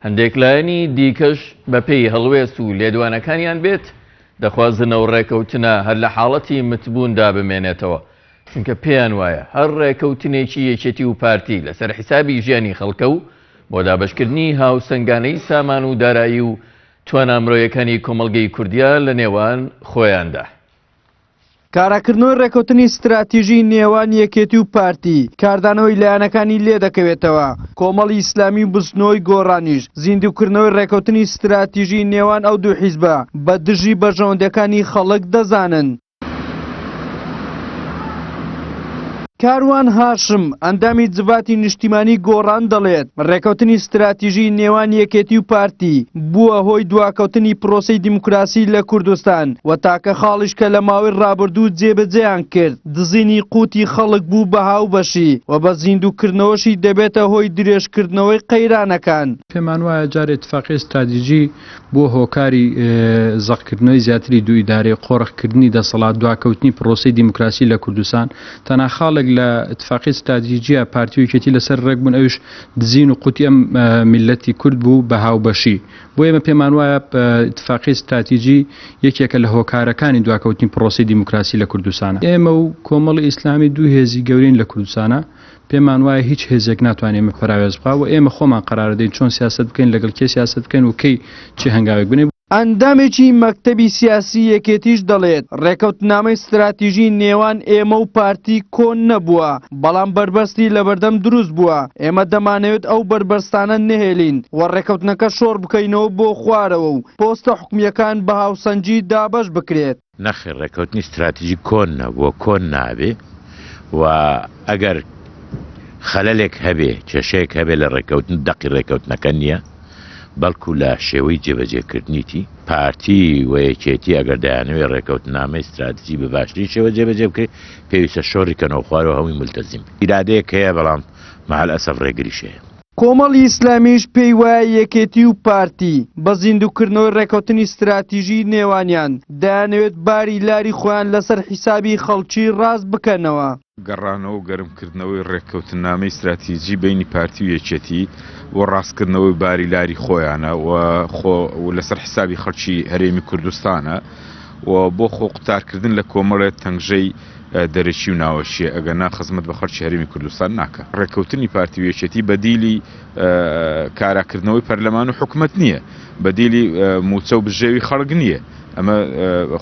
هەندێک لایەنی دیکەش بەپێی هەڵوێست و لێدوانەکانیان بێت دەخوازنەوە ڕێکەوتنە هەر لە حاڵەتی متبووندا بمێنێتەوە، چونکە پێیان وایە هەر ڕێکەوتنێکی یەکێتی و پارتی لەسەر حیسابی ژیانی خەڵکە و بۆ دابەشکردنی هاوسەنگانەی سامان و دارایی و توانامرۆیەکانی کۆمەڵگەی کوردیا لە نێوان خۆیاندا. کاراکردنەوەی ڕێکەوتنی ستراتیژی نێوان یەکێتی و پارتی کاردانەوەی لایەنەکانی لێ دەکەوێتەوە. کۆمەڵی ئیسلامی و بستنەوەی گۆڕانیش زیندوکردنەوەی ڕێکەوتنی ستراتیژی نێوان ئەو دوو حیزبە بە دژی بەژەوەندەکانی خەڵک دەزانن. کاروان هاشم ئەندامی جڤاتی نیشتیمانی گۆڕان دەڵێت ڕێکەوتنی ستراتیژی نێوان یەکێتی و پارتی بووە هۆی دواکەوتنی پرۆسەی دیموکراسی لە کوردستان و تاکە خاڵیش کە لە ماوەی ڕابردوو جێبەجێیان کرد دزینی قوتی خەڵک بوو بە هاوبەشی و بە زیندوکردنەوەشی دەبێتە هۆی درێژکردنەوەی قەیرانەکان. پێمان وایە جارێ اتفاقی استراتیژی بۆ هۆکاری زەقکردنەوەی زیاتری دوو ئیدارەی قۆڕەخکردنی دەسەڵات دواکەوتنی پرۆسەی دیموکراسی لە کوردستان تەنها خاڵێک لە اتفاقی استراتیژیە پارتی و یەکێتی لەسەر ڕێک بوون ئەوش دزین و قوتی ئەم میلەتی کورد بوو بە هاوبەشی. بۆ ئێمە پێمان وایە اتفاقی استراتیژی یەکێکە لە هۆکارەکانی دواکەوتنی پرۆسەی دیموکراسی لە کوردستانە. ئێمە و کۆمەڵی ئیسلامی دوو هێزی گەورین لە کوردستانە پێمان وایە هیچ هێزێک ناتوانێت ئێمە پراوێز بخا و ئێمە خۆمان قرارە دەین چۆن سیاست بکەین لەگەڵ کێ سیاست بکەین و کەی چی هەنگاوێک بنێ. ئەندامێکی مەکتەبی سیاسی یەکێتیش دەڵێت ڕێکەوتنامەی ستراتیژی نێوان ئێمە و پارتی کۆن نەبووە بەڵام بربەستی لە بەردەم دروست بووە. ئێمە دەمانەوێت ئەو بربەستانە نهێلین و ڕێکەوتنەکە شۆڕ بکەینەوە بۆ خوارەوە و پۆستە حکومیەکان بە هاوسەنجی دابەش بکرێت. نەخێر ڕێکەوتنی استراتیژی کۆن نەبووە کۆن نابێ و ئەگەر خەلەلێک هەبێ کێشەیەک هەبێ لە ڕێکەوتن دەقی ڕێکەوتنەکە نییە بەڵکو لە شێوەی جێبەجێکردنیتی پارتی و یەکێتی ئەگەر دەیانەوێت ڕێکەوتنامەی استراتیژی بە باشترین شێوە جێبەجێ بکرێت پێویستە شۆڕی کەنەوە خوارەوە هەمووی ملتەزیم ئیرادەیەک هەیە بەڵام مەعەل ئەسەف ڕێگریشەیە. کۆمەڵی ئیسلامیش پێی وایە یەکێتی و پارتی بە زیندوکردنەوەی ڕێکەوتنی ستراتیژی نێوانیان دەیانەوێت باری لاری خۆیان لەسەر حیسابی خەڵکی ڕاست بکەنەوە. گەڕانەوە و گەرمکردنەوەی ڕێکەوتنامەی استراتیژی بینی پارتی و یەکێتی و ڕاستکردنەوەی باری لاری خۆیانە و لەسەر حسابی خەڵکی هەرێمی کوردستانە و بۆ خۆ قوتارکردن لە کۆمەڵێت تەنگژەی دەرەکی و ناوەشیە ئەگەر ناخزمەت بە خەڵکی هەرێمی کوردستان ناکە. ڕێکەوتنی پارتی و یەکێتی بەدیلی کاراکردنەوەی پەرلەمان و حکومەت نییە بەدیلی موچە و بژێوی خەڵک نییە. ئەمە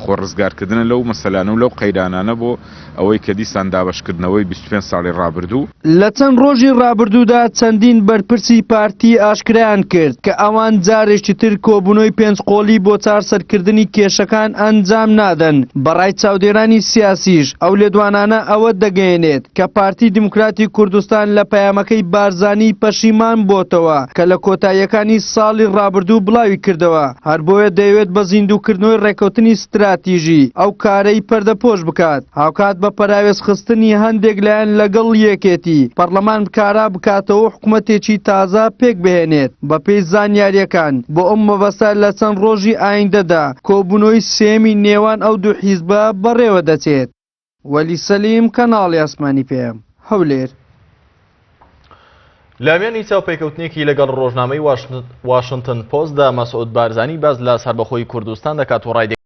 خۆڕزگارکردنە لەو مەسەلانە و لەو قەیرانانە بۆ ئەوەی کە دیسان دابەشکردنەوەی 25 ساڵی ڕابردوو. لە چەند ڕۆژی ڕابردوودا چەندین بەرپرسی پارتی ئاشکرایان کرد کە ئەوان جارێکی تر کۆبوونەوەی پێنج قۆڵی بۆ چارسەرکردنی کێشەکان ئەنجام نادەن. بەڕای چاودێرانی سیاسیش ئەو لێدوانانە ئەوە دەگەیەنێت کە پارتی دیموکراتی کوردستان لە پەیامەکەی بارزانی پەشیمان بۆتەوە کە لە کۆتاییەکانی ساڵی ڕابردوو بڵاوی کردەوە هەر بۆیە دەیەوێت بە زیندوکردنەوەی ڕێکەوتنی ستراتیژی ئەو کارەی پەردەپۆش بکات هاوکات بە پەراوێز خستنی هەندێک لایەن لەگەڵ یەکێتی پەرلەمان بکارا بکاتەوە حکوومەتێکی تازە پێک بهێنێت بە پێی زانیاریەکان بۆ ئەم مەبەستە لە چەند ڕۆژی ئایندەدا کۆبوونەوەی سێمی نێوان ئەو دوو حیزبە بەڕێوە دەچێت. وەلی سەلیم کەناڵی ئاسمانی پێم هەولێر. لامێنی چاوپێکەوتنێکی لەگەڵ ڕۆژنامەی واشنتن پۆستدا مەسعود بارزانی باز لە سەربەخۆی کوردستان دەکات و ڕای